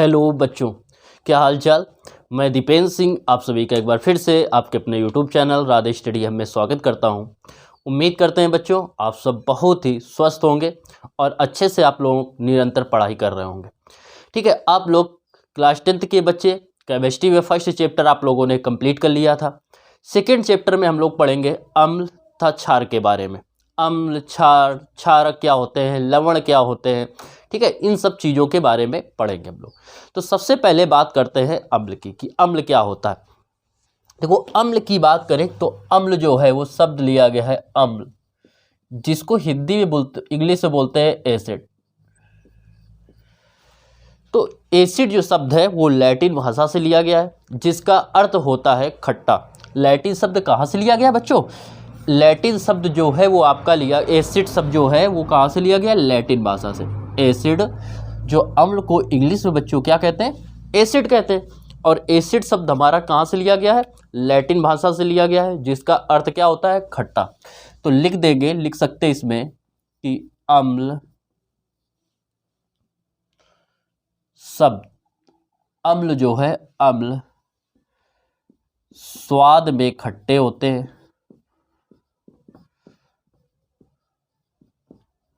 Hello बच्चों, क्या हाल चाल। मैं दीपेंद्र सिंह आप सभी का एक बार फिर से आपके अपने YouTube channel Radhe study hub में स्वागत करता हूं। उम्मीद करते हैं बच्चों आप सब बहुत ही स्वस्थ होंगे और अच्छे से आप लोग निरंतर पढ़ाई कर रहे होंगे। ठीक है, आप लोग क्लास 10th के बच्चे केमिस्ट्री में फर्स्ट चैप्टर आप लोगों ने कंप्लीट कर लिया था। सेकेंड चैप्टर में हम लोग पढ़ेंगे अम्ल तथा क्षार के बारे में। अम्ल, क्षार, क्षारक क्या होते हैं, लवण क्या होते हैं, ठीक है, इन सब चीज़ों के बारे में पढ़ेंगे हम लोग। तो सबसे पहले बात करते हैं अम्ल की कि अम्ल क्या होता है। देखो, अम्ल की बात करें तो अम्ल जो है वो शब्द लिया गया है अम्ल, जिसको हिंदी में बोलते, इंग्लिश में बोलते हैं एसिड। तो एसिड जो शब्द है वो लैटिन भाषा से लिया गया है, जिसका अर्थ होता है खट्टा। लैटिन शब्द कहाँ से लिया गया बच्चों? लैटिन शब्द जो है वो आपका लिया, एसिड शब्द जो है वो कहाँ से लिया गया? लैटिन भाषा से। एसिड जो अम्ल को इंग्लिश में बच्चों क्या कहते हैं? एसिड कहते हैं। और एसिड शब्द हमारा कहाँ से लिया गया है? लैटिन भाषा से लिया गया है, जिसका अर्थ क्या होता है? खट्टा। तो लिख देंगे, लिख सकते हैं इसमें कि अम्ल शब्द, अम्ल जो है, अम्ल स्वाद में खट्टे होते हैं,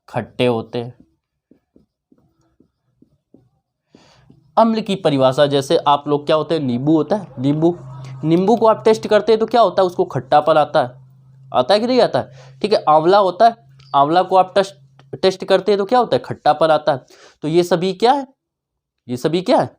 खट्टे होते हैं। अम्ल की परिभाषा जैसे आप लोग क्या होते हैं, नींबू होता है, नींबू को आप टेस्ट करते हैं तो क्या होता है? उसको खट्टापन आता है कि नहीं आता है? ठीक है। आंवला होता है, आंवला को आप टेस्ट करते हैं तो क्या होता है? खट्टापन आता है। तो ये सभी क्या है? ये सभी क्या है?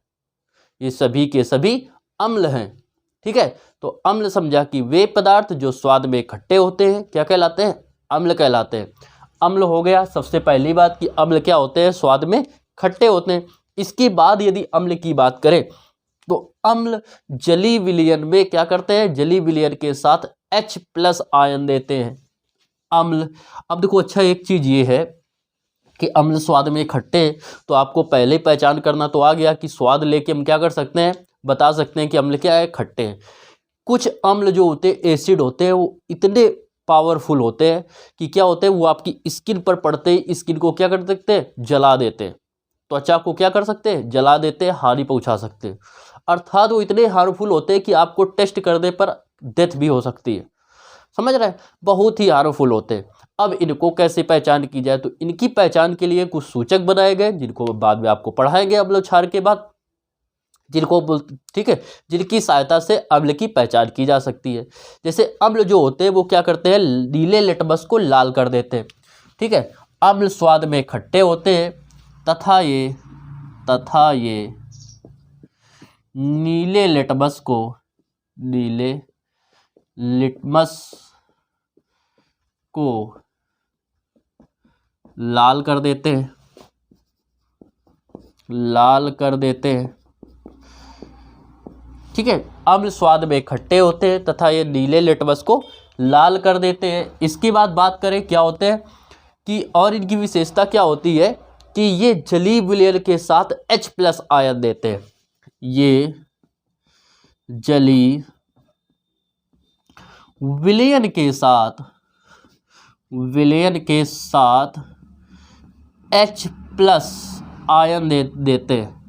ये सभी के सभी अम्ल हैं। ठीक है। तो अम्ल समझा कि वे पदार्थ जो स्वाद में खट्टे होते हैं क्या कहलाते हैं? अम्ल कहलाते हैं। अम्ल हो गया सबसे पहली बात कि अम्ल क्या होते हैं? स्वाद में खट्टे होते हैं। इसके बाद यदि अम्ल की बात करें तो अम्ल जलीय विलयन में क्या करते हैं? जलीय विलयन के साथ H+ आयन देते हैं अम्ल। अब देखो, अच्छा एक चीज ये है कि अम्ल स्वाद में खट्टे, तो आपको पहले पहचान करना तो आ गया कि स्वाद लेके हम क्या कर सकते हैं? बता सकते हैं कि अम्ल क्या है? खट्टे हैं। कुछ अम्ल जो होते हैं, एसिड होते हैं, वो इतने पावरफुल होते हैं कि क्या होते हैं? वो आपकी स्किन पर पड़ते ही स्किन को क्या कर सकते हैं? जला देते हैं। त्वचा को क्या कर सकते हैं? जला देते हैं, हानि पहुंचा सकते हैं। अर्थात वो इतने हार्मफुल होते हैं कि आपको टेस्ट करने पर डेथ भी हो सकती है। समझ रहे हैं? बहुत ही हार्मफुल होते हैं। अब इनको कैसे पहचान की जाए? तो इनकी पहचान के लिए कुछ सूचक बनाए गए, जिनको बाद में आपको पढ़ाएंगे अम्ल क्षार के बाद, जिनको ठीक है, जिनकी सहायता से अम्ल की पहचान की जा सकती है। जैसे अम्ल जो होते हैं वो क्या करते हैं? नीले लिटमस को लाल कर देते हैं। ठीक है। अम्ल स्वाद में खट्टे होते हैं तथा ये नीले लिटमस को लाल कर देते हैं। ठीक है। अम्ल स्वाद में खट्टे होते हैं तथा ये नीले लिटमस को लाल कर देते हैं। इसके बाद बात करें क्या होते हैं कि और इनकी विशेषता क्या होती है कि ये जलीय विलयन के साथ H+ आयन देते हैं। ये जलीय विलयन के साथ H+ आयन देते हैं।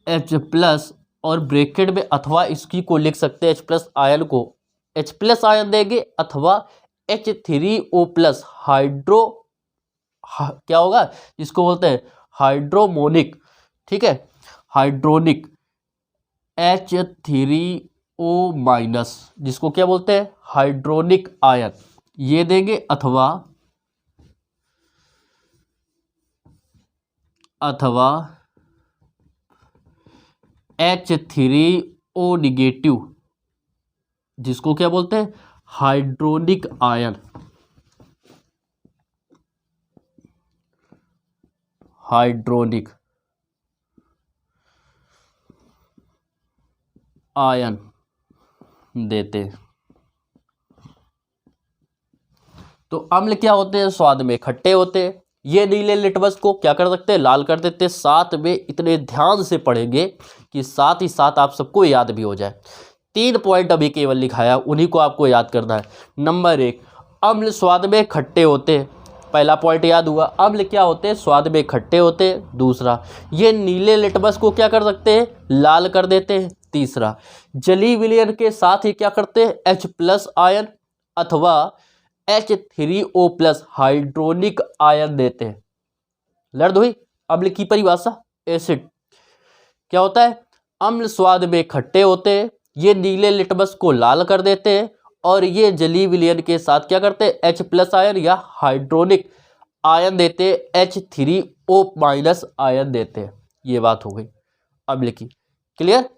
H+ और ब्रैकेट में अथवा इसकी को लिख सकते हैं H+ आयन को H+ आयन देंगे अथवा H3O+ हाइड्रो क्या होगा? जिसको बोलते हैं हाइड्रोमोनिक। ठीक है, हाइड्रोनिक H3O-, जिसको क्या बोलते हैं? हाइड्रोनिक आयन, ये देंगे अथवा H3O-, जिसको क्या बोलते हैं? हाइड्रोनिक आयन, हाइड्रोनिक आयन देते हैं। तो अम्ल क्या होते हैं? स्वाद में खट्टे होते हैं। ये नीले लिटमस को क्या कर सकते हैं? लाल कर देते हैं। साथ में इतने ध्यान से पढ़ेंगे कि साथ ही साथ आप सबको याद भी हो जाए। 3 पॉइंट अभी केवल लिखाया, उन्हीं को आपको याद करना है। नंबर 1, अम्ल स्वाद में खट्टे होते हैं पहला पॉइंट याद हुआ। अम्ल क्या होते हैं? स्वाद में खट्टे होते हैं। दूसरा, ये नीले लिटमस को क्या कर सकते हैं? लाल कर देते हैं। तीसरा, जलीय विलयन के साथ ही क्या करते हैं? H+ आयन अथवा H3O+ हाइड्रोनिक आयन देते हैं। लर्द हुई। अम्ल की परिभाषा। एसिड क्या होता है? अम्ल स्वाद में खट्टे होते हैं, ये नीले लिटमस को लाल कर देते हैं, और ये जलीय विलयन के साथ क्या करते हैं? H+ आयन या हाइड्रोनिक आयन देते हैं, H3O- आयन देते हैं। ये बात हो गई अम्ल की। क्लियर?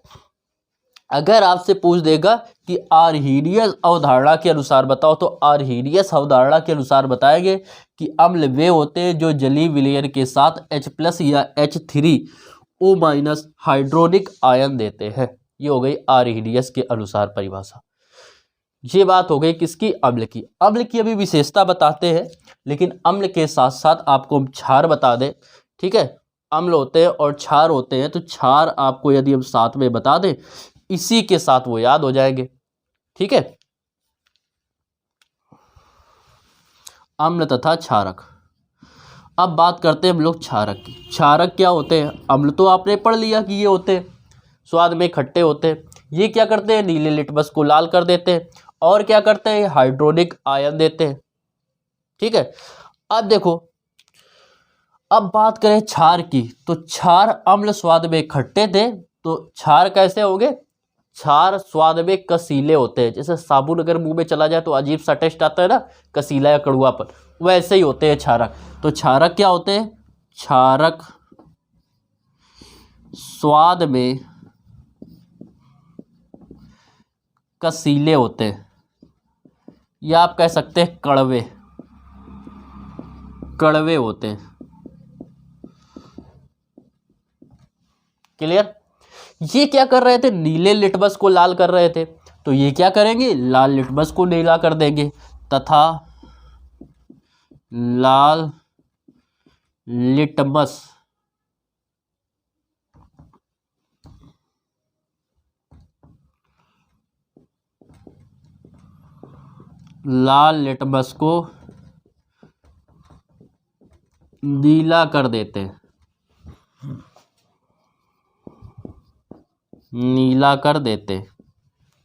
अगर आपसे पूछ देगा कि आर्हीनियस अवधारणा के अनुसार बताओ, तो आर्हीनियस अवधारणा के अनुसार बताएंगे कि अम्ल वे होते हैं जो जलीय विलयन के साथ H+ या H3O- हाइड्रोनिक आयन देते हैं। ये हो गई आर्हीनियस के अनुसार परिभाषा। ये बात हो गई किसकी? अम्ल की। अम्ल की अभी विशेषता बताते हैं, लेकिन अम्ल के साथ साथ आपको हम क्षार बता दें। ठीक है, अम्ल होते हैं और क्षार होते हैं, तो क्षार आपको यदि हम साथ में बता दें, इसी के साथ वो याद हो जाएंगे। ठीक है, अम्ल तथा क्षारक। अब बात करते हैं हम लोग क्षारक की। क्षारक क्या होते हैं? अम्ल तो आपने पढ़ लिया कि ये होते हैं स्वाद में खट्टे होते हैं, ये क्या करते हैं? नीले लिटमस को लाल कर देते हैं, और क्या करते हैं? हाइड्रोनिक आयन देते हैं। ठीक है, अब देखो, अब बात करें क्षार की, तो क्षार अम्ल स्वाद में खट्टे थे, तो क्षार कैसे होंगे? क्षार स्वाद में कसीले होते हैं। जैसे साबुन अगर मुंह में चला जाए तो अजीब सा टेस्ट आता है ना, कसीला या कड़ुआपन, वैसे ही होते हैं क्षारक। तो क्षारक क्या होते हैं? क्षारक स्वाद में कसीले होते हैं, या आप कह सकते हैं कड़वे, कड़वे होते हैं। क्लियर? ये क्या कर रहे थे? नीले लिटमस को लाल कर रहे थे, तो ये क्या करेंगे? लाल लिटमस को नीला कर देंगे, तथा लाल लिटमस को नीला कर देते हैं, नीला कर देते।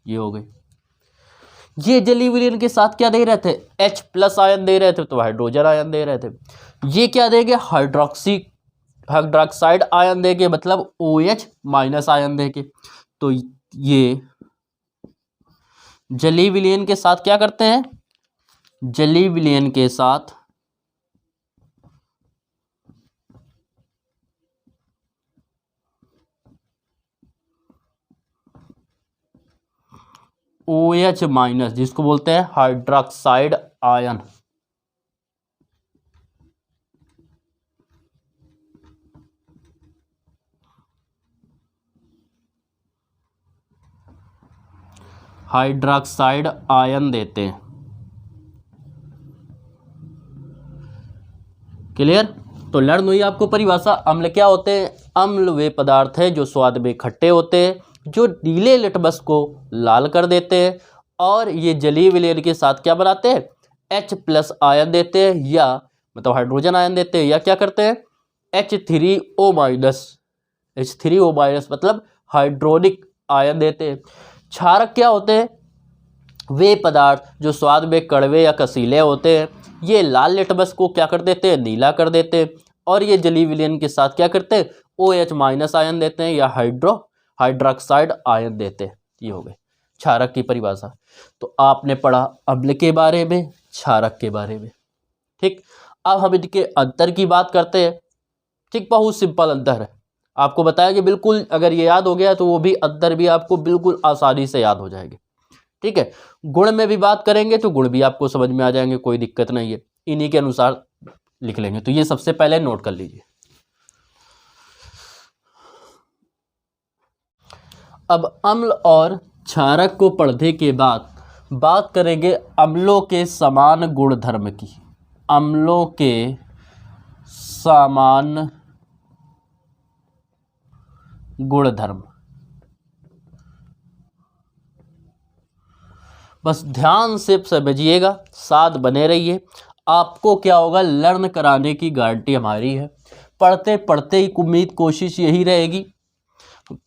ये हो गई। ये जलीय विलयन के साथ क्या दे रहे थे? H+ आयन दे रहे थे, तो हाइड्रोजन आयन दे रहे थे। ये क्या देंगे? हाइड्रोक्साइड आयन देंगे, मतलब OH- आयन देंगे। तो ये जलीय विलयन के साथ क्या करते हैं? जलीय विलयन के साथ OH-, जिसको बोलते हैं हाइड्रोक्साइड आयन। हाइड्रोक्साइड आयन देते हैं। क्लियर? तो लर्न हुई आपको परिभाषा। अम्ल क्या होते हैं? अम्ल वे पदार्थ हैं जो स्वाद में खट्टे होते हैं, जो नीले लिटमस को लाल कर देते हैं, और ये जलीय विलयन के साथ क्या बनाते हैं? H+ आयन देते हैं, या मतलब हाइड्रोजन आयन देते हैं, या क्या करते हैं? H3O-, H3O- मतलब हाइड्रोनिक आयन देते हैं। क्षारक क्या होते हैं? वे पदार्थ जो स्वाद में कड़वे या कसीले होते हैं, ये लाल लिटमस को क्या कर देते हैं? नीला कर देते हैं, और ये जलीय विलयन के साथ क्या करते हैं? OH- आयन देते हैं, या हाइड्रोक्साइड आयन देते हैं। ये हो गए क्षारक की परिभाषा। तो आपने पढ़ा अम्ल के बारे में, क्षारक के बारे में। ठीक, अब हम इनके अंतर की बात करते हैं। ठीक, बहुत सिंपल अंतर है। आपको बताया कि बिल्कुल अगर ये याद हो गया तो वो भी अंतर भी आपको बिल्कुल आसानी से याद हो जाएंगे। ठीक है, गुण में भी बात करेंगे तो गुण भी आपको समझ में आ जाएंगे, कोई दिक्कत नहीं है, इन्हीं के अनुसार लिख लेंगे। तो ये सबसे पहले नोट कर लीजिए। अब अम्ल और क्षारक को पढ़ने के बाद बात करेंगे अम्लों के समान गुणधर्म की। अम्लों के समान गुणधर्म। बस ध्यान से समझिएगा, साथ बने रहिए। आपको क्या होगा, लर्न कराने की गारंटी हमारी है। पढ़ते पढ़ते ही उम्मीद कोशिश यही रहेगी,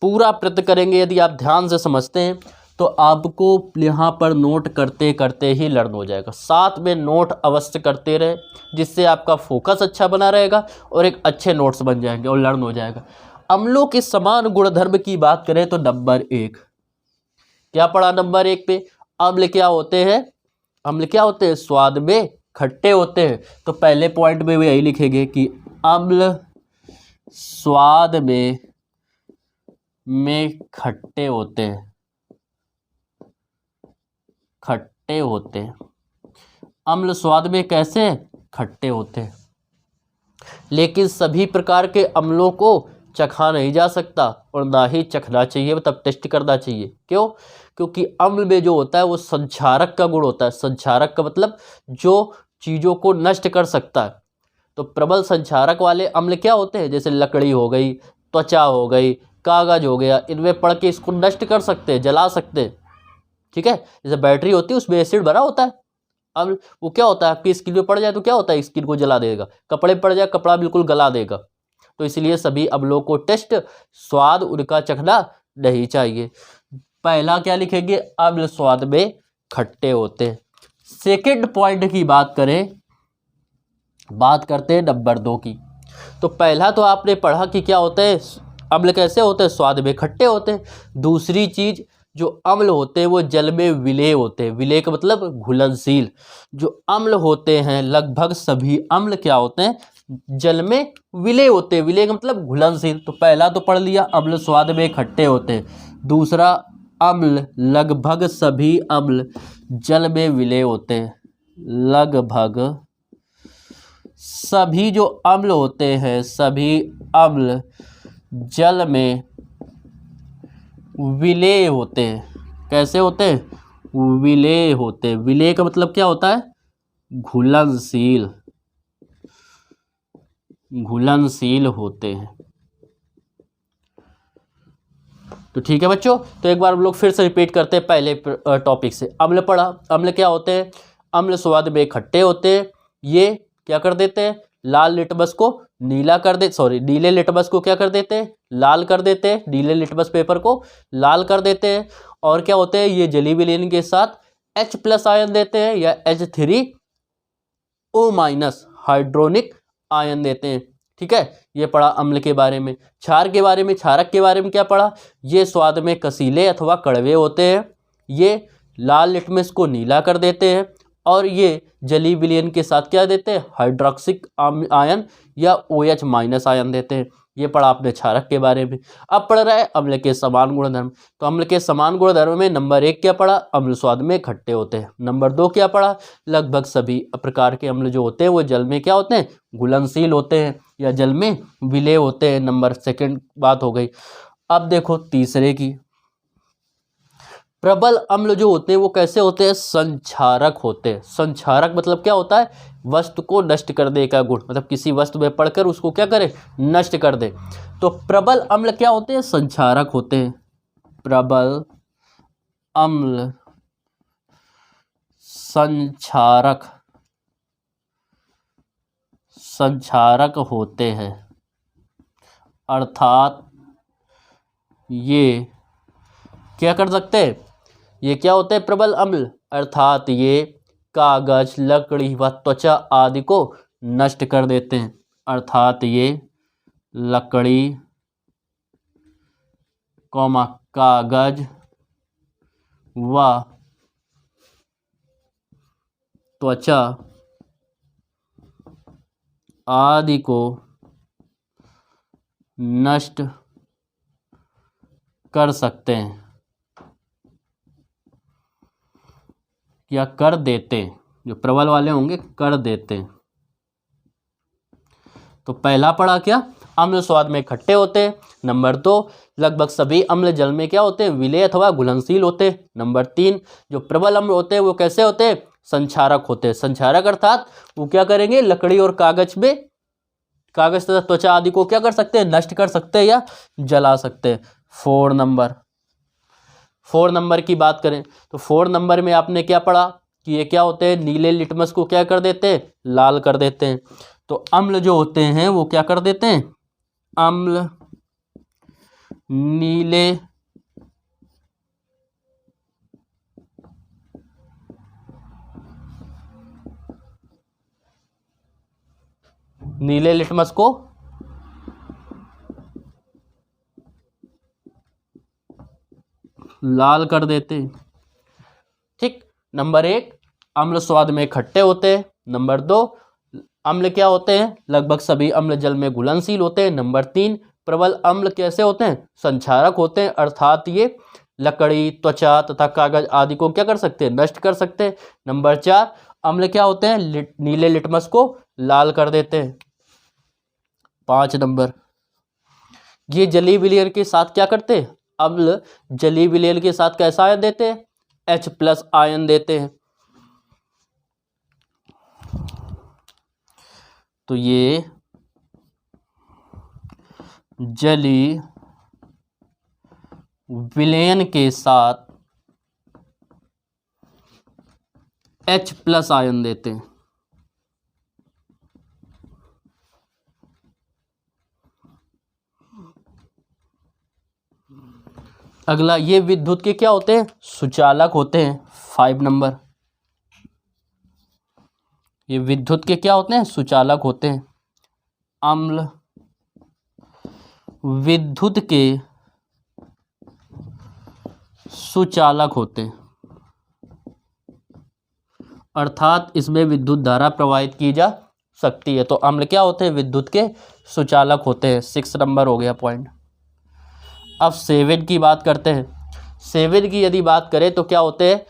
पूरा प्रयत्न करेंगे। यदि आप ध्यान से समझते हैं तो आपको यहाँ पर नोट करते करते ही लर्न हो जाएगा। साथ में नोट अवश्य करते रहे, जिससे आपका फोकस अच्छा बना रहेगा और एक अच्छे नोट्स बन जाएंगे और लर्न हो जाएगा। अम्लों के समान गुणधर्म की बात करें तो नंबर 1 क्या पढ़ा, नंबर 1 पे अम्ल क्या होते हैं, अम्ल क्या होते हैं, स्वाद में खट्टे होते हैं। तो पहले पॉइंट में भी यही लिखेंगे कि अम्ल स्वाद में खट्टे होते हैं, खट्टे होते हैं। अम्ल स्वाद में कैसे, खट्टे होते हैं। लेकिन सभी प्रकार के अम्लों को चखा नहीं जा सकता और ना ही चखना चाहिए, मतलब टेस्ट करना चाहिए। क्यों, क्योंकि अम्ल में जो होता है वो संक्षारक का गुण होता है। संक्षारक का मतलब जो चीज़ों को नष्ट कर सकता है। तो प्रबल संक्षारक वाले अम्ल क्या होते हैं, जैसे लकड़ी हो गई, त्वचा हो गई, कागज हो गया, इनमें पड़ के इसको नष्ट कर सकते हैं, जला सकते हैं। ठीक है, जैसे बैटरी होती है उसमें एसिड भरा होता है। अब वो क्या होता है, आपकी स्किन पे पड़ जाए तो क्या होता है, स्किन को जला देगा। कपड़े पे पड़ जाए, कपड़ा बिल्कुल गला देगा। तो इसलिए सभी अम्लों को टेस्ट, स्वाद उनका चखना नहीं चाहिए। पहला क्या लिखेंगे, अम्ल स्वाद में खट्टे होते हैं। सेकेंड पॉइंट की बात करते हैं नंबर 2 की। तो पहला तो आपने पढ़ा कि क्या होता है, अम्ल कैसे होते हैं, स्वाद में खट्टे होते हैं। दूसरी चीज, जो अम्ल होते हैं वो जल में विलेय होते हैं। विलेय का मतलब घुलनशील। जो अम्ल होते हैं, लगभग सभी अम्ल क्या होते हैं, जल में विलेय होते हैं। विलेय का मतलब घुलनशील। तो पहला तो पढ़ लिया, अम्ल स्वाद में खट्टे होते हैं। दूसरा, अम्ल, लगभग सभी अम्ल जल में विलेय होते हैं। लगभग सभी जो अम्ल होते हैं, सभी अम्ल जल में विलेय होते हैं। कैसे होते हैं, विलेय होते हैं। विलेय का मतलब क्या होता है, घुलनशील, घुलनशील होते हैं। तो ठीक है बच्चों, तो एक बार हम लोग फिर से रिपीट करते हैं पहले टॉपिक से। अम्ल पढ़ा, अम्ल क्या होते हैं, अम्ल स्वाद में खट्टे होते हैं। ये क्या कर देते हैं, लाल लिटमस को नीला कर दे, सॉरी नीले लिटमस को क्या कर देते हैं, लाल कर देते हैं। नीले लिटमस पेपर को लाल कर देते हैं। और क्या होते हैं, ये जली विलीन के साथ H+ आयन देते हैं या H3O- हाइड्रोनिक आयन देते हैं। ठीक है, ये पढ़ा अम्ल के बारे में। क्षार के बारे में, क्षारक के बारे में क्या पढ़ा, ये स्वाद में कसीले अथवा कड़वे होते हैं। ये लाल लिटमस को नीला कर देते हैं। और ये जली विलयन के साथ क्या देते हैं, हाइड्रोक्सिक आयन या OH- आयन देते हैं। ये पढ़ा आपने क्षारक के बारे में। अब पढ़ रहा है अम्ल के समान गुणधर्म। तो अम्ल के समान गुणधर्म में नंबर 1 क्या पढ़ा, अम्ल स्वाद में खट्टे होते हैं। नंबर 2 क्या पढ़ा, लगभग सभी प्रकार के अम्ल जो होते हैं वो जल में क्या होते हैं, घुलनशील होते हैं या जल में विलेय होते हैं। नंबर 2 बात हो गई। अब देखो तीसरे की, प्रबल अम्ल जो होते हैं वो कैसे होते हैं, संक्षारक होते हैं। संक्षारक मतलब क्या होता है, वस्तु को नष्ट कर दे का गुण, मतलब किसी वस्तु में पड़कर उसको क्या करे, नष्ट कर दे। तो प्रबल अम्ल क्या होते हैं, संक्षारक होते हैं। प्रबल अम्ल संक्षारक होते हैं। अर्थात ये क्या कर सकते हैं, ये क्या होते हैं प्रबल अम्ल, अर्थात ये कागज, लकड़ी व त्वचा आदि को नष्ट कर देते हैं। अर्थात ये लकड़ी, कागज व त्वचा आदि को नष्ट कर सकते हैं या कर देते हैं। जो प्रबल वाले होंगे कर देते हैं। तो पहला पढ़ा क्या, अम्ल स्वाद में खट्टे होते हैं। नंबर 2, लगभग सभी अम्ल जल में क्या होते हैं, विलेय अथवा घुलनशील होते हैं। नंबर 3, जो प्रबल अम्ल होते हैं वो कैसे होते हैं, संक्षारक होते हैं। संक्षारक अर्थात वो क्या करेंगे, लकड़ी और कागज तथा त्वचा आदि को क्या कर सकते हैं, नष्ट कर सकते हैं या जला सकते हैं। 4 नंबर की बात करें तो 4 नंबर में आपने क्या पढ़ा, कि ये क्या होते हैं, नीले लिटमस को क्या कर देते हैं, लाल कर देते हैं। तो अम्ल जो होते हैं वो क्या कर देते हैं, अम्ल नीले लिटमस को लाल कर देते हैं। ठीक, नंबर 1 अम्ल स्वाद में खट्टे होते हैं। नंबर 2 अम्ल क्या होते हैं, लगभग सभी अम्ल जल में घुलनशील होते हैं। नंबर 3 प्रबल अम्ल कैसे होते हैं, संक्षारक होते हैं, अर्थात ये लकड़ी, त्वचा तथा कागज आदि को क्या कर सकते हैं, नष्ट कर सकते हैं। नंबर 4 अम्ल क्या होते हैं, नीले लिटमस को लाल कर देते हैं। 5 नंबर ये जलीय विलयन के साथ क्या करते हैं, अम्ल जलीय विलयन के साथ कैसा आयन देते हैं, H+ आयन देते हैं। तो ये जलीय विलयन के साथ H+ आयन देते हैं। अगला ये विद्युत के क्या होते हैं, सुचालक होते हैं। 5 नंबर ये विद्युत के क्या होते हैं, सुचालक होते हैं। अम्ल विद्युत के सुचालक होते हैं, अर्थात इसमें विद्युत धारा प्रवाहित की जा सकती है। तो अम्ल क्या होते हैं, विद्युत के सुचालक होते हैं। 6 नंबर हो गया पॉइंट। अब सेवन की बात करते हैं। सेवन की यदि बात करें तो क्या होते हैं,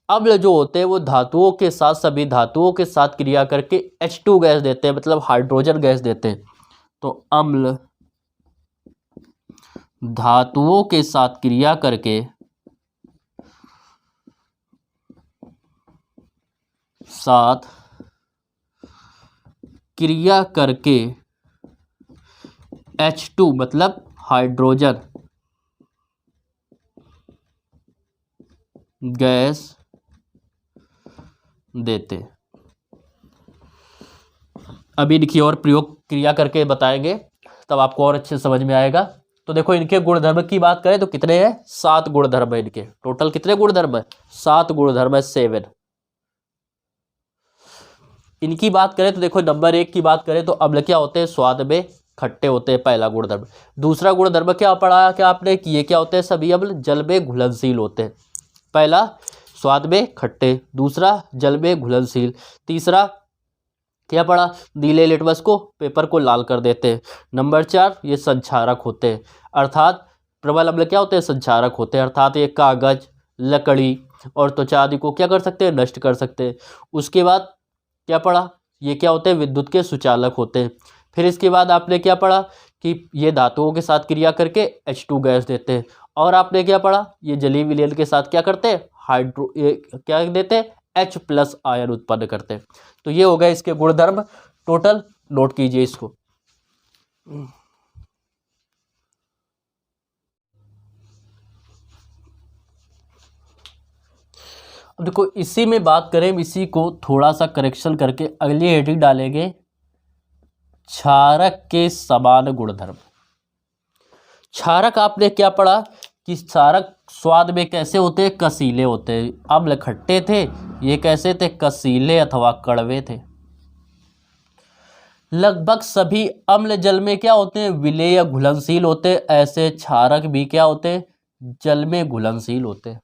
अम्ल जो होते हैं वो धातुओं के साथ, सभी धातुओं के साथ क्रिया करके H2 गैस देते हैं, मतलब हाइड्रोजन गैस देते हैं। तो अम्ल धातुओं के साथ क्रिया करके H2 मतलब हाइड्रोजन गैस देते। अभी देखिए और प्रयोग क्रिया करके बताएंगे, तब आपको और अच्छे समझ में आएगा। तो देखो इनके गुणधर्म की बात करें तो कितने हैं, 7 गुणधर्म है इनके। टोटल कितने गुणधर्म है, 7 गुणधर्म है, 7। इनकी बात करें तो देखो नंबर 1 की बात करें तो अम्ल क्या होते हैं, स्वाद में खट्टे होते हैं, पहला गुणधर्म। दूसरा गुणधर्म क्या पढ़ाया क्या आपने, कि ये क्या होते हैं, सभी अम्ल जल में घुलनशील होते हैं। पहला स्वाद में खट्टे, दूसरा जल में घुलनशील, तीसरा क्या पढ़ा, नीले लिटमस को, पेपर को लाल कर देते हैं। नंबर 4 ये संक्षारक होते हैं, अर्थात प्रबल अम्ल क्या होते हैं, संक्षारक होते हैं, अर्थात ये कागज, लकड़ी और त्वचा आदि को क्या कर सकते हैं, नष्ट कर सकते हैं। उसके बाद क्या पढ़ा, ये क्या होते हैं, विद्युत के सुचालक होते हैं। फिर इसके बाद आपने क्या पढ़ा कि ये धातुओं के साथ क्रिया करके H2 गैस देते हैं। और आपने क्या पढ़ा, ये जलीय विलयन के साथ क्या करते हैं, क्या देते हैं, H+ आयन उत्पन्न करते हैं। तो ये हो गए इसके गुणधर्म, टोटल नोट कीजिए इसको। अब देखो इसी में बात करें, इसी को थोड़ा सा करेक्शन करके अगली हेडिंग डालेंगे, क्षारक के समान गुणधर्म। क्षारक आपने क्या पढ़ा कि क्षारक स्वाद में कैसे होते हैं, कसीले होते हैं। अम्ल खट्टे थे, ये कैसे थे, कसीले अथवा कड़वे थे। लगभग सभी अम्ल जल में क्या होते हैं, विलेय या घुलनशील होते हैं। ऐसे क्षारक भी क्या होते हैं, जल में घुलनशील होते हैं।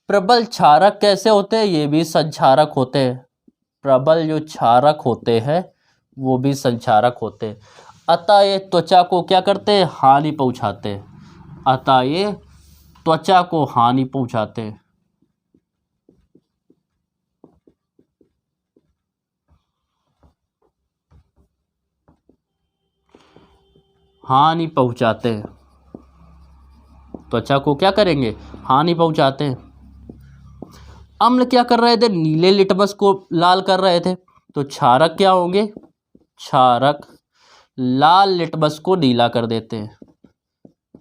प्रबल क्षारक कैसे होते हैं, ये भी संक्षारक होते हैं। प्रबल जो क्षारक होते हैं वो भी संक्षारक होते हैं। अतः ये त्वचा को क्या करते हैं, हानि पहुंचाते हैं। अतः ये त्वचा को हानि पहुंचाते हैं। हानि पहुंचाते हैं, त्वचा को क्या करेंगे, हानि पहुंचाते हैं। अम्ल क्या कर रहे थे, नीले लिटमस को लाल कर रहे थे। तो क्षारक क्या होंगे, क्षारक लाल लिटमस को नीला कर देते हैं,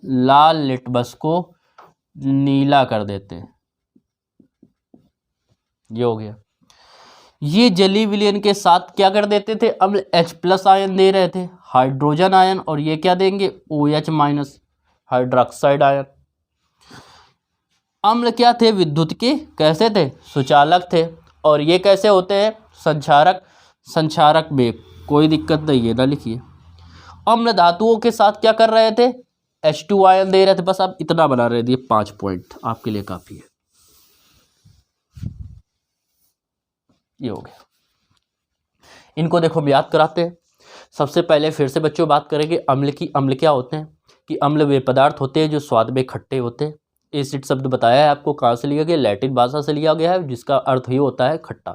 लाल लिटमस को नीला कर देते हैं। ये हो गया। ये जलीय विलयन के साथ क्या कर देते थे, अम्ल H+ आयन दे रहे थे, हाइड्रोजन आयन, और ये क्या देंगे, OH- हाइड्रोक्साइड आयन। अम्ल क्या थे, विद्युत के कैसे थे, सुचालक थे। और ये कैसे होते हैं, संक्षारक। संक्षारक में कोई दिक्कत नहीं है, ना लिखिए। अम्ल धातुओं के साथ क्या कर रहे थे, H2 आयन दे रहे थे। बस आप इतना बना रहे थे, 5 पॉइंट आपके लिए काफी है। ये हो गया। इनको देखो याद कराते हैं। सबसे पहले फिर से बच्चों बात करेंगे अम्ल की। अम्ल क्या होते हैं कि अम्ल वे पदार्थ होते हैं जो स्वाद में खट्टे होते हैं। एसिड शब्द बताया है आपको, कहाँ से लिया गया, लैटिन भाषा से लिया गया है, जिसका अर्थ ही होता है खट्टा।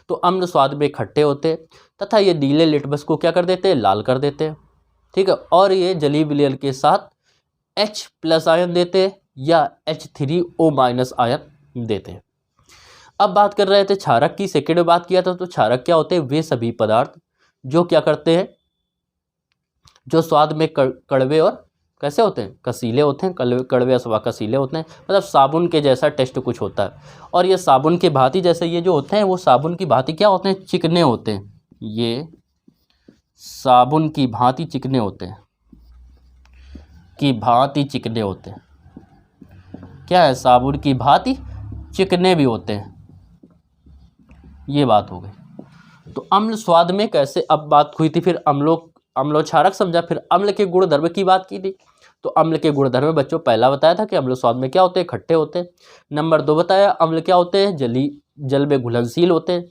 तो अम्ल स्वाद में खट्टे होते हैं तथा ये नीले लिटमस को क्या कर देते हैं, लाल कर देते हैं। ठीक है। और ये जलीय विलयन के साथ H+ आयन देते हैं या H3O- आयन देते हैं। अब बात कर रहे थे क्षारक की, सेकेंड में बात किया था। तो क्षारक क्या होते हैं, वे सभी पदार्थ जो क्या करते हैं, जो स्वाद में कड़वे और कैसे होते हैं, कसीले होते हैं, कड़वे अथवा कसीले होते हैं। मतलब साबुन के जैसा टेस्ट कुछ होता है। और ये साबुन की भांति, जैसे ये जो होते हैं वो साबुन की भांति क्या होते हैं, चिकने होते हैं। ये साबुन की भांति चिकने होते हैं, की भांति चिकने होते हैं। क्या है, साबुन की भांति चिकने भी होते हैं। ये बात हो गई। तो अम्ल स्वाद में कैसे, अब बात हुई थी फिर अम्लोक्षारक समझा, फिर अम्ल के गुणधर्म की बात की थी। तो अम्ल के गुणधर्म में बच्चों पहला बताया था कि अम्ल स्वाद में क्या होते हैं, खट्टे होते हैं। नंबर 2 बताया अम्ल क्या होते हैं, जल में घुलनशील होते हैं।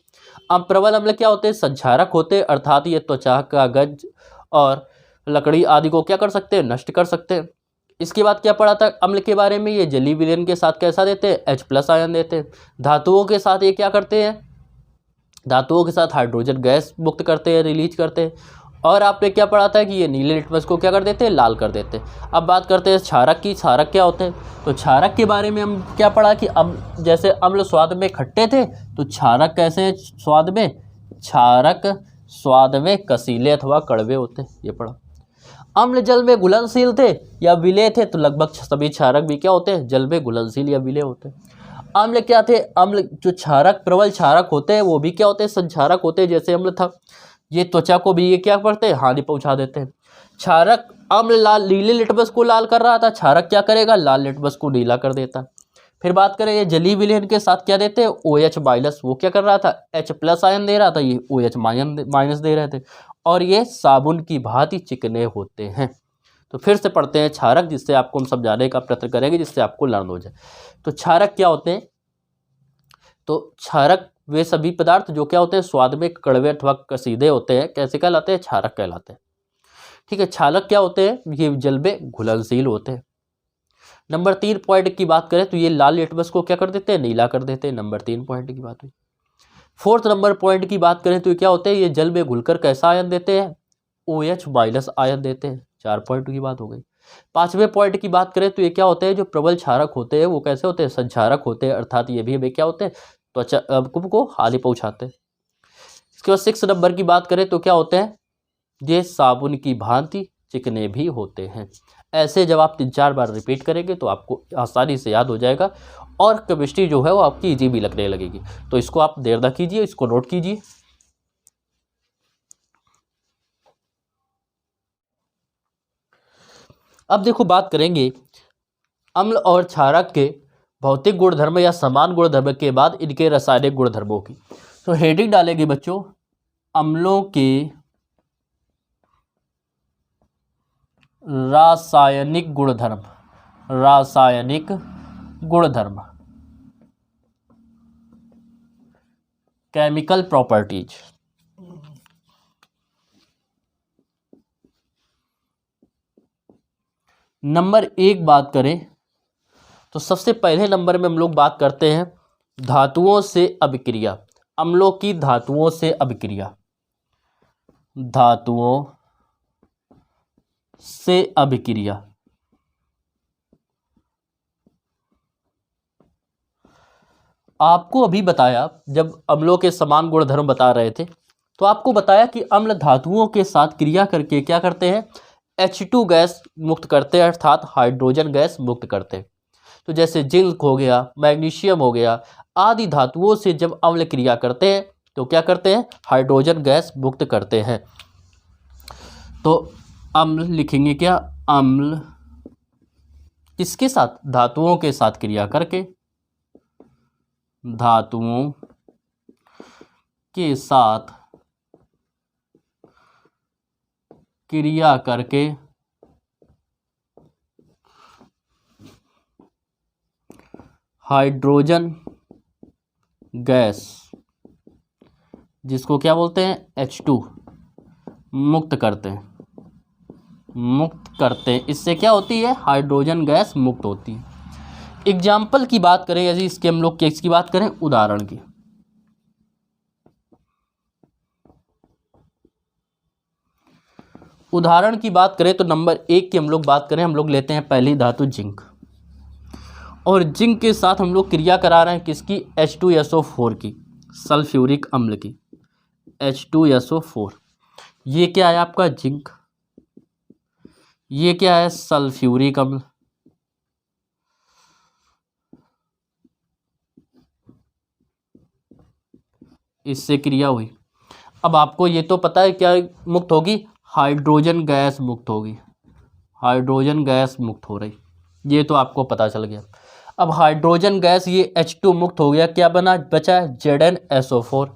अब प्रबल अम्ल क्या होते हैं, संक्षारक होते हैं, अर्थात ये त्वचा, कागज और लकड़ी आदि को क्या कर सकते हैं, नष्ट कर सकते हैं। इसके बाद क्या पढ़ा था अम्ल के बारे में, ये जलीय विलयन के साथ कैसा देते हैं, H+ आयन देते हैं। धातुओं के साथ ये क्या करते हैं, धातुओं के साथ हाइड्रोजन गैस मुक्त करते हैं, रिलीज करते हैं। और आपने क्या पढ़ा था कि ये नीले लिटमस को क्या कर देते हैं, लाल कर देते हैं। अब बात करते हैं क्षारक की। क्षारक क्या होते हैं, तो क्षारक के बारे में हम क्या पढ़ा कि अब जैसे अम्ल स्वाद में खट्टे थे, तो क्षारक कैसे हैं स्वाद में, क्षारक स्वाद में कसीले अथवा कड़वे होते हैं, ये पढ़ा। अम्ल जल में घुलनशील थे या विलेय थे, तो लगभग सभी क्षारक भी क्या होते हैं, जल में घुलनशील या विलेय होते हैं। अम्ल क्या थे, अम्ल जो क्षारक, प्रबल क्षारक होते हैं, वो भी क्या होते हैं, संक्षारक होते हैं। जैसे अम्ल था, ये त्वचा को भी ये क्या करते हैं, हानि पहुंचा देते हैं। क्षारक, अम्ल लाल नीले लिटमस को लाल कर रहा था, क्षारक क्या करेगा, लाल लिटमस को नीला कर देता। फिर बात करें ये जलीय विलयन के साथ क्या देते हैं, OH-, वो क्या कर रहा था, H+ आयन दे रहा था, ये OH- दे रहे थे। और ये साबुन की भांति चिकने होते हैं। तो फिर से पढ़ते हैं क्षारक, जिससे आपको हम समझाने का प्रयत्न करेंगे, जिससे आपको लर्न हो जाए। तो क्षारक क्या होते हैं, तो क्षारक वे सभी पदार्थ जो क्या होते हैं, स्वाद में कड़वे अथवा कसीदे होते हैं, कैसे कहलाते हैं, क्षारक कहलाते हैं। ठीक है। क्षारक क्या होते हैं, ये जल में घुलनशील होते हैं। नंबर 3 पॉइंट की बात करें तो ये लाल लिटमस को क्या कर देते हैं, नीला कर देते हैं। नंबर 3 पॉइंट की बात हुई। 4th नंबर पॉइंट की बात करें तो ये क्या होते हैं, ये जल में घुलकर कैसा आयन देते हैं, OH- आयन देते हैं। 4 पॉइंट की बात हो गई। 5वें पॉइंट की बात करें तो ये क्या होते हैं, जो प्रबल क्षारक होते हैं वो कैसे होते हैं, संक्षारक होते हैं, अर्थात ये भी हमें क्या होते हैं, त्वचा को हानि पहुंचाते हैं। इसके बाद 6 नंबर की बात करें तो क्या होते हैं, ये साबुन की भांति चिकने भी होते हैं। ऐसे जब आप 3-4 बार रिपीट करेंगे तो आपको आसानी से याद हो जाएगा और केमिस्ट्री जो है वो आपकी इजी भी लगने लगेगी। तो इसको आप देर ना कीजिए, इसको नोट कीजिए। अब देखो बात करेंगे अम्ल और क्षारक के भौतिक गुणधर्म या समान गुणधर्म के बाद इनके रासायनिक गुणधर्मों की। तो हेडिंग डालेंगे बच्चों, अम्लों के रासायनिक गुणधर्म। रासायनिक गुणधर्म, केमिकल प्रॉपर्टीज। नंबर 1 बात करें तो सबसे पहले नंबर में हम लोग बात करते हैं धातुओं से अभिक्रिया। अम्लों की धातुओं से अभिक्रिया, धातुओं से अभिक्रिया। आपको अभी बताया, जब अम्लों के समान गुणधर्म बता रहे थे तो आपको बताया कि अम्ल धातुओं के साथ क्रिया करके क्या करते हैं, H2 गैस मुक्त करते हैं, अर्थात हाइड्रोजन गैस मुक्त करते हैं। तो जैसे जिंक हो गया, मैग्नीशियम हो गया, आदि धातुओं से जब अम्ल क्रिया करते हैं तो क्या करते हैं, हाइड्रोजन गैस मुक्त करते हैं। तो अम्ल लिखेंगे क्या, अम्ल किसके साथ, धातुओं के साथ क्रिया करके, धातुओं के साथ क्रिया करके हाइड्रोजन गैस, जिसको क्या बोलते हैं H2, मुक्त करते हैं, इससे क्या होती है, हाइड्रोजन गैस मुक्त होती है। एग्जाम्पल की बात करें, यदि इसके हम लोग केस की बात करें, उदाहरण की, बात करें तो नंबर 1 की हम लोग बात करें, हम लोग लेते हैं पहली धातु जिंक, और जिंक के साथ हम लोग क्रिया करा रहे हैं किसकी, H2SO4 की, सल्फ्यूरिक अम्ल की, H2SO4। ये क्या है आपका जिंक, ये क्या है सल्फ्यूरिक अम्ल, इससे क्रिया हुई। अब आपको ये तो पता है क्या मुक्त होगी, हाइड्रोजन गैस मुक्त होगी, हाइड्रोजन गैस मुक्त हो रही, ये तो आपको पता चल गया। अब हाइड्रोजन गैस ये H2 मुक्त हो गया, क्या बना, बचा ZnSO4,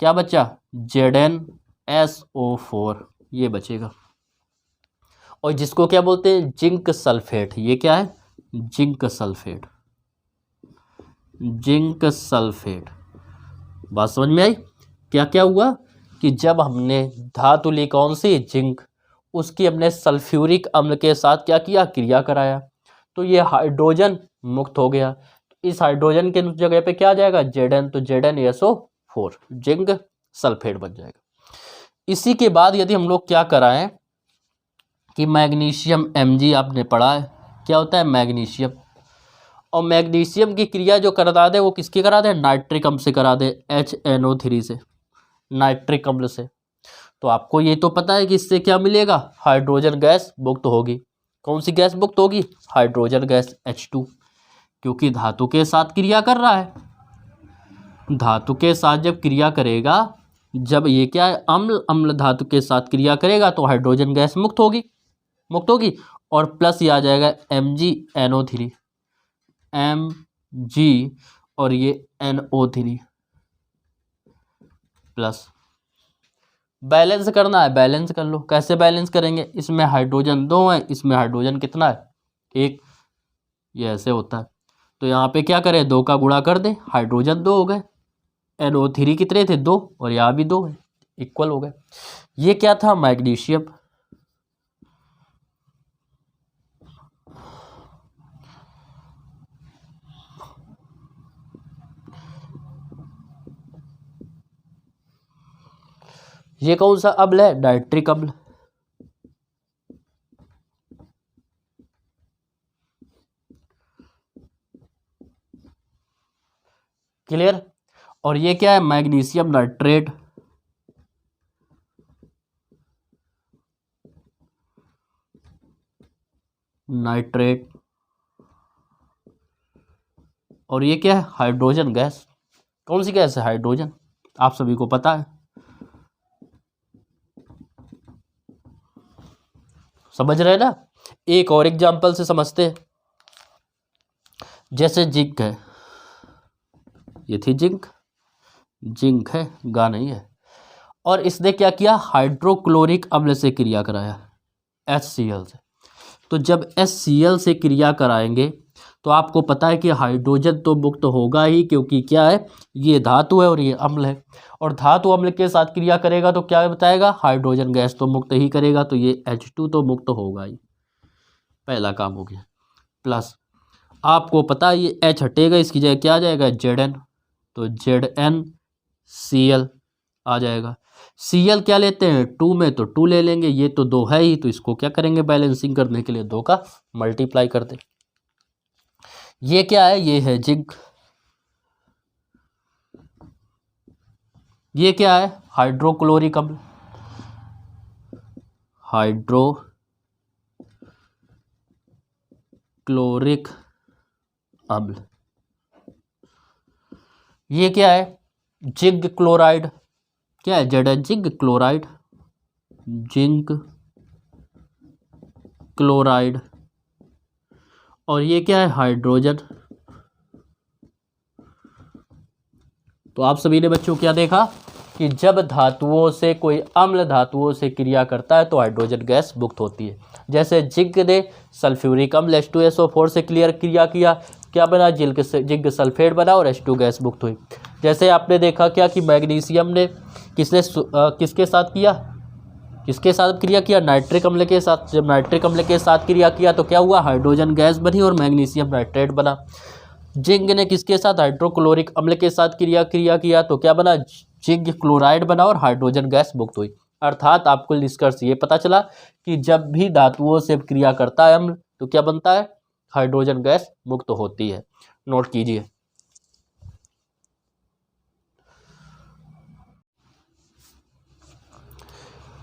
क्या बचा, ZnSO4, ये बचेगा। और जिसको क्या बोलते हैं, जिंक सल्फेट, ये क्या है, जिंक सल्फेट, जिंक सल्फेट। बात समझ में आई, क्या क्या हुआ कि जब हमने धातु ली कौन सी, जिंक, उसकी हमने सल्फ्यूरिक अम्ल के साथ क्या किया, क्रिया कराया, तो ये हाइड्रोजन मुक्त हो गया। इस हाइड्रोजन के जगह पे क्या आ जाएगा, Zn, तो ZnSO4, जिंक सल्फेट बन जाएगा। इसी के बाद यदि हम लोग क्या कराएं कि मैग्नीशियम Mg आपने पढ़ा है, क्या होता है मैग्नीशियम, और मैग्नीशियम की क्रिया जो करा दे वो किसकी करा दे, नाइट्रिक अम्ल से करा दे, HNO3 से, नाइट्रिक अम्ल से। तो आपको ये तो पता है कि इससे क्या मिलेगा, हाइड्रोजन गैस मुक्त होगी। कौन सी गैस मुक्त होगी, हाइड्रोजन गैस H2, क्योंकि धातु के साथ क्रिया कर रहा है। धातु के साथ जब क्रिया करेगा, जब ये क्या है अम्ल धातु के साथ क्रिया करेगा तो हाइड्रोजन गैस मुक्त होगी, और प्लस ये आ जाएगा MgNO3, Mg, और ये NO3 प्लस। बैलेंस करना है, बैलेंस कर लो, कैसे बैलेंस करेंगे, इसमें हाइड्रोजन 2 है, इसमें हाइड्रोजन कितना है, 1, ये ऐसे होता है। तो यहाँ पे क्या करें, 2 का गुणा कर दें, हाइड्रोजन 2 हो गए, NO3 कितने थे, 2, और यहाँ भी 2 है, इक्वल हो गए। ये क्या था, मैग्नीशियम। ये कौन सा अम्ल है, नाइट्रिक अम्ल। क्लियर। और ये क्या है, मैग्नीशियम नाइट्रेट, नाइट्रेट। और ये क्या है, हाइड्रोजन गैस। कौन सी गैस है, हाइड्रोजन, आप सभी को पता है। समझ रहे ना। एक और एग्जांपल से समझते हैं, जैसे जिंक है, ये थी जिंक, जिंक है, गा नहीं है, और इसने क्या किया, हाइड्रोक्लोरिक अम्ल से क्रिया कराया, HCl से। तो जब HCl से क्रिया कराएंगे तो आपको पता है कि हाइड्रोजन तो मुक्त होगा ही, क्योंकि क्या है, ये धातु है और ये अम्ल है, और धातु अम्ल के साथ क्रिया करेगा तो क्या बताएगा, हाइड्रोजन गैस तो मुक्त ही करेगा, तो ये H2 तो मुक्त होगा ही, पहला काम हो गया। प्लस आपको पता है ये H हटेगा, इसकी जगह क्या आ जाएगा, Zn, तो ZnCl आ जाएगा। Cl क्या लेते हैं, 2 में तो 2 ले लेंगे, ये तो 2 है ही, तो इसको क्या करेंगे, बैलेंसिंग करने के लिए 2 का मल्टीप्लाई कर दें। ये क्या है, ये है जिंक। ये क्या है, हाइड्रोक्लोरिक अम्ल, हाइड्रोक्लोरिक अम्ल। ये क्या है, जिंक क्लोराइड, क्या है जेड है, जिंक क्लोराइड, जिंक क्लोराइड। और ये क्या है, हाइड्रोजन। तो आप सभी ने बच्चों क्या देखा कि जब धातुओं से कोई अम्ल धातुओं से क्रिया करता है तो हाइड्रोजन गैस मुक्त होती है। जैसे जिंक ने सल्फ्यूरिक अम्ल H2SO4 से क्रिया किया, क्या बना, जिंक सल्फेट बना और H2 गैस मुक्त हुई। जैसे आपने देखा क्या कि मैग्नीशियम ने किसके साथ किया, किसके साथ क्रिया किया, नाइट्रिक अम्ल के साथ। जब नाइट्रिक अम्ल के साथ क्रिया किया तो क्या हुआ, हाइड्रोजन गैस बनी और मैग्नीशियम नाइट्रेट बना। जिंक ने किसके साथ, हाइड्रोक्लोरिक अम्ल के साथ क्रिया किया तो क्या बना, जिंक क्लोराइड बना और हाइड्रोजन गैस मुक्त हुई। अर्थात आपको निष्कर्ष ये पता चला कि जब भी धातुओं से क्रिया करता है अम्ल तो क्या बनता है, हाइड्रोजन गैस मुक्त होती है। नोट कीजिए।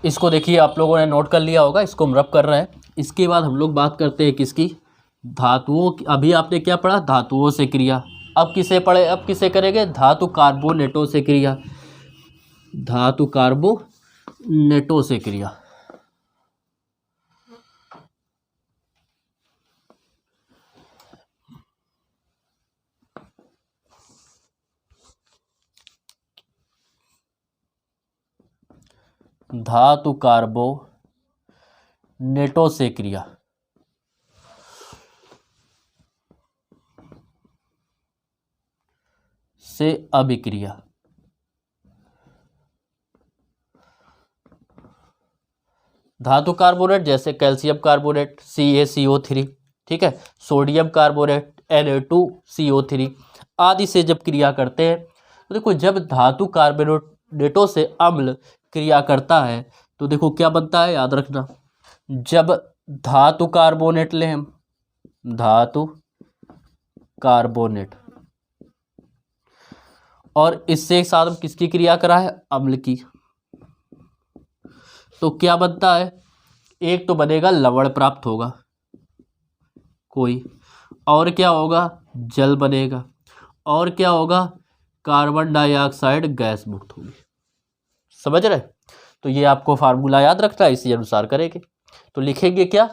इसको देखिए आप लोगों ने नोट कर लिया होगा, इसको हम रब कर रहे हैं। इसके बाद हम लोग बात करते हैं किसकी, धातुओं की। अभी आपने क्या पढ़ा, धातुओं से क्रिया। अब किसे पढ़े, अब किसे करेंगे, धातु कार्बोनेटों से क्रिया, धातु कार्बोनेटों से क्रिया। धातु कार्बोनेटों से क्रिया से अभिक्रिया। धातु कार्बोनेट जैसे कैल्शियम कार्बोनेट CaCO3, ठीक है, सोडियम कार्बोनेट Na2CO3 आदि से जब क्रिया करते हैं तो देखो, जब धातु कार्बोनेटों से अम्ल क्रिया करता है तो देखो क्या बनता है, याद रखना। जब धातु कार्बोनेट लें हम, धातु कार्बोनेट, और इससे एक साथ हम किसकी क्रिया करा है, अम्ल की, तो क्या बनता है, एक तो बनेगा लवण प्राप्त होगा कोई, और क्या होगा, जल बनेगा, और क्या होगा, कार्बन डाइऑक्साइड गैस मुक्त होगी। समझ रहे, तो ये आपको फार्मूला याद रखना है, इसी अनुसार करेंगे। तो लिखेंगे क्या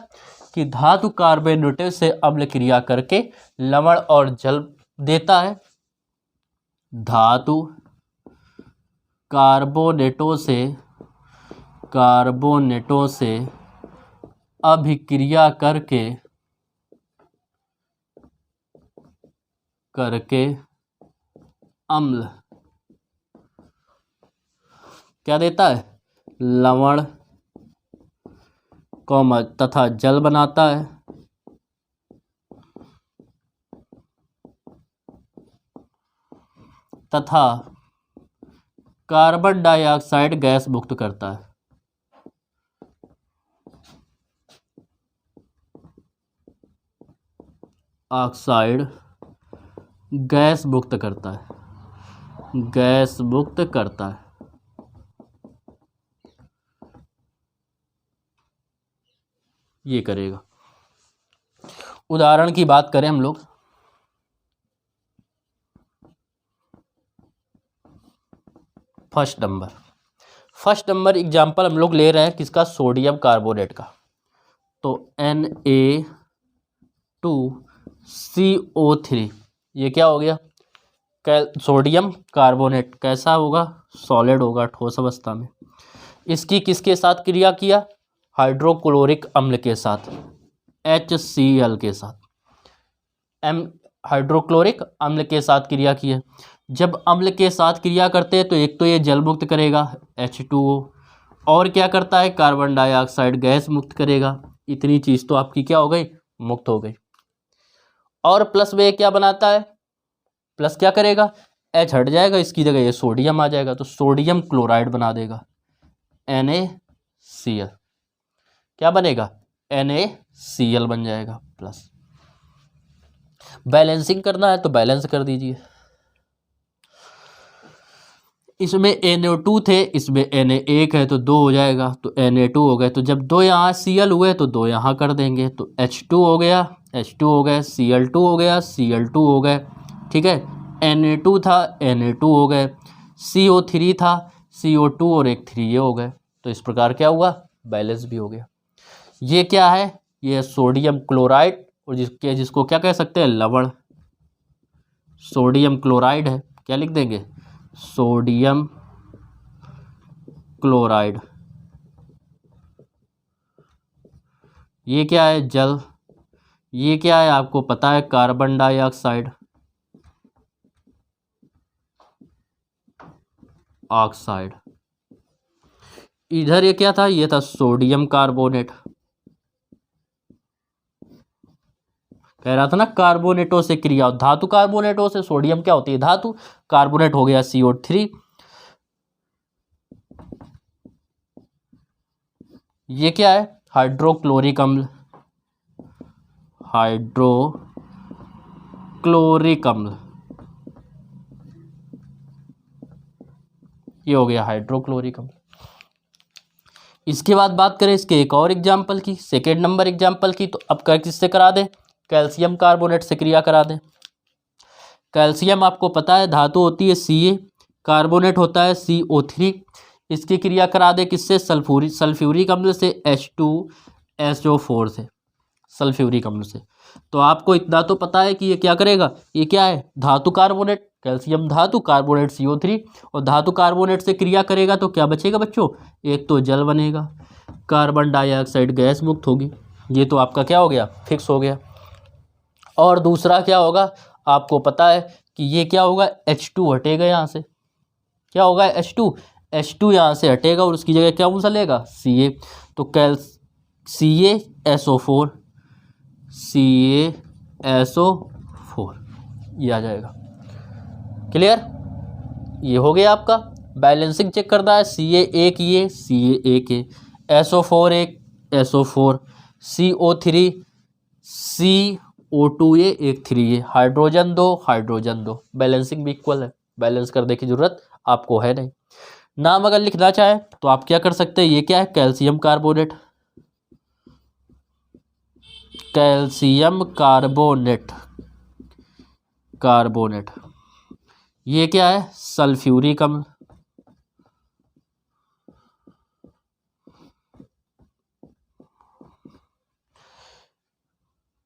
कि धातु कार्बोनेटों से अम्ल क्रिया करके लवण और जल देता है, धातु कार्बोनेटों से अभिक्रिया करके अम्ल क्या देता है, लवण तथा जल बनाता है, तथा कार्बन डाइऑक्साइड गैस मुक्त करता है। ऑक्साइड गैस मुक्त करता है, गैस मुक्त करता है। ये करेगा। उदाहरण की बात करें हम लोग, फर्स्ट नंबर एग्जाम्पल हम लोग ले रहे हैं किसका, सोडियम कार्बोनेट का। तो Na2CO3 ये क्या हो गया, सोडियम कार्बोनेट कैसा होगा, सॉलिड होगा, ठोस अवस्था में। इसकी किसके साथ क्रिया किया, हाइड्रोक्लोरिक अम्ल के साथ, HCl के साथ, हाइड्रोक्लोरिक अम्ल के साथ क्रिया की है। जब अम्ल के साथ क्रिया करते हैं तो एक तो ये जल मुक्त करेगा H2O, और क्या करता है, कार्बन डाइऑक्साइड गैस मुक्त करेगा। इतनी चीज़ तो आपकी क्या हो गई, मुक्त हो गई। और प्लस में क्या बनाता है, प्लस क्या करेगा, H हट जाएगा, इसकी जगह ये सोडियम आ जाएगा, तो सोडियम क्लोराइड बना देगा, NaCl। क्या बनेगा, NaCl बन जाएगा प्लस। बैलेंसिंग करना है तो बैलेंस कर दीजिए। इसमें Na2 थे, इसमें Na1 है तो 2 हो जाएगा, तो Na2 हो गए। तो जब 2 यहाँ Cl हुए तो 2 यहाँ कर देंगे, तो H2 हो गया, H2 हो गए, Cl2 हो गया, Cl2 हो गए, ठीक है। Na2 था, Na2 हो गए, CO3 था, CO2 और एक 3 ये हो गए। तो इस प्रकार क्या हुआ, बैलेंस भी हो गया। ये क्या है, ये सोडियम क्लोराइड और जिसको क्या कह सकते हैं, लवण। सोडियम क्लोराइड है, क्या लिख देंगे, सोडियम क्लोराइड। ये क्या है, जल। ये क्या है, आपको पता है, कार्बन डाइऑक्साइड, ऑक्साइड। इधर ये क्या था, ये था सोडियम कार्बोनेट। कह रहा था ना कार्बोनेटों से क्रिया, धातु कार्बोनेटों से, सोडियम क्या होती है, धातु, कार्बोनेट हो गया CO3। ये क्या है, हाइड्रोक्लोरिक अम्ल, हाइड्रोक्लोरिक अम्ल, ये हो गया हाइड्रोक्लोरिक अम्ल। इसके बाद बात करें इसके एक और एग्जाम्पल की, सेकेंड नंबर एग्जाम्पल की, तो अब किससे करा दें, कैल्शियम कार्बोनेट से क्रिया करा दें। कैल्शियम आपको पता है धातु होती है Ca, कार्बोनेट होता है CO3। इसकी क्रिया करा दे किससे, सल्फ्यूरिक अम्ल से, H2SO4 से, सल्फ्यूरिक अम्ल से। तो आपको इतना तो पता है कि ये क्या करेगा, ये क्या है, धातु कार्बोनेट, कैल्शियम धातु, कार्बोनेट CO3, और धातु कार्बोनेट से क्रिया करेगा तो क्या बचेगा बच्चों, एक तो जल बनेगा, कार्बन डाइऑक्साइड गैस मुक्त होगी। ये तो आपका क्या हो गया, फिक्स हो गया। और दूसरा क्या होगा, आपको पता है कि ये क्या होगा, H2 हटेगा यहाँ से, क्या होगा, H2 यहाँ से हटेगा और उसकी जगह क्या चलेगा, Ca। तो CaSO4 ये आ जाएगा। क्लियर, ये हो गया आपका। बैलेंसिंग चेक करना है, Ca एक ये, Ca एक है, SO4 एक, SO4, CO3, CO2 ये, एक 3 ये, हाइड्रोजन दो, बैलेंसिंग भी इक्वल है, बैलेंस करने की जरूरत आपको है नहीं। नाम अगर लिखना चाहे तो आप क्या कर सकते हैं, ये क्या है, कैल्शियम कार्बोनेट, कैल्शियम कार्बोनेट। ये क्या है, सल्फ्यूरिक अम्ल,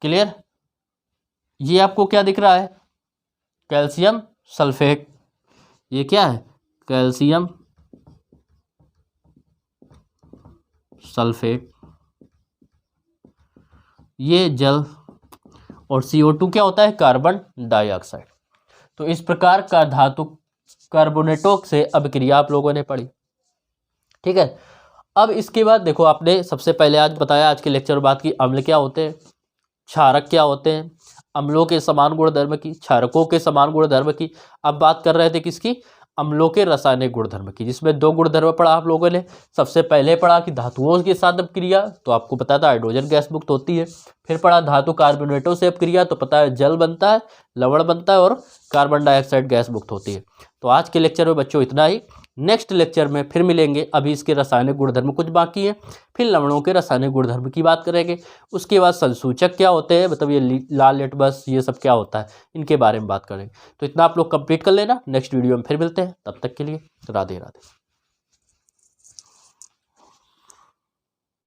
क्लियर। ये आपको क्या दिख रहा है, कैल्शियम सल्फेट। ये क्या है, कैल्शियम सल्फेट, ये जल, और CO2 क्या होता है, कार्बन डाइऑक्साइड। तो इस प्रकार का धातु कार्बोनेटों से अभिक्रिया आप लोगों ने पढ़ी, ठीक है। अब इसके बाद देखो, आपने सबसे पहले आज बताया, आज के लेक्चर में बात की अम्ल क्या होते हैं, क्षारक क्या होते हैं, अम्लों के समान गुणधर्म की, क्षारकों के समान गुणधर्म की। अब बात कर रहे थे किसकी, अम्लों के रासायनिक गुणधर्म की, जिसमें दो गुणधर्म पढ़ा आप लोगों ने। सबसे पहले पढ़ा कि धातुओं के साथ अपक्रिया, तो आपको पता था हाइड्रोजन गैस मुक्त होती है। फिर पढ़ा धातु कार्बोनेटों से अपक्रिया, तो पता है जल बनता है, लवण बनता है और कार्बन डाइऑक्साइड गैस मुक्त होती है। तो आज के लेक्चर में बच्चों इतना ही। नेक्स्ट लेक्चर में फिर मिलेंगे, अभी इसके रासायनिक गुणधर्म कुछ बाकी है, फिर लवणों के रासायनिक गुणधर्म की बात करेंगे। उसके बाद संसूचक क्या होते हैं, मतलब ये लाल लिटमस ये सब क्या होता है, इनके बारे में बात करेंगे। तो इतना आप लोग कंप्लीट कर लेना, नेक्स्ट वीडियो में फिर मिलते हैं, तब तक के लिए राधे राधे।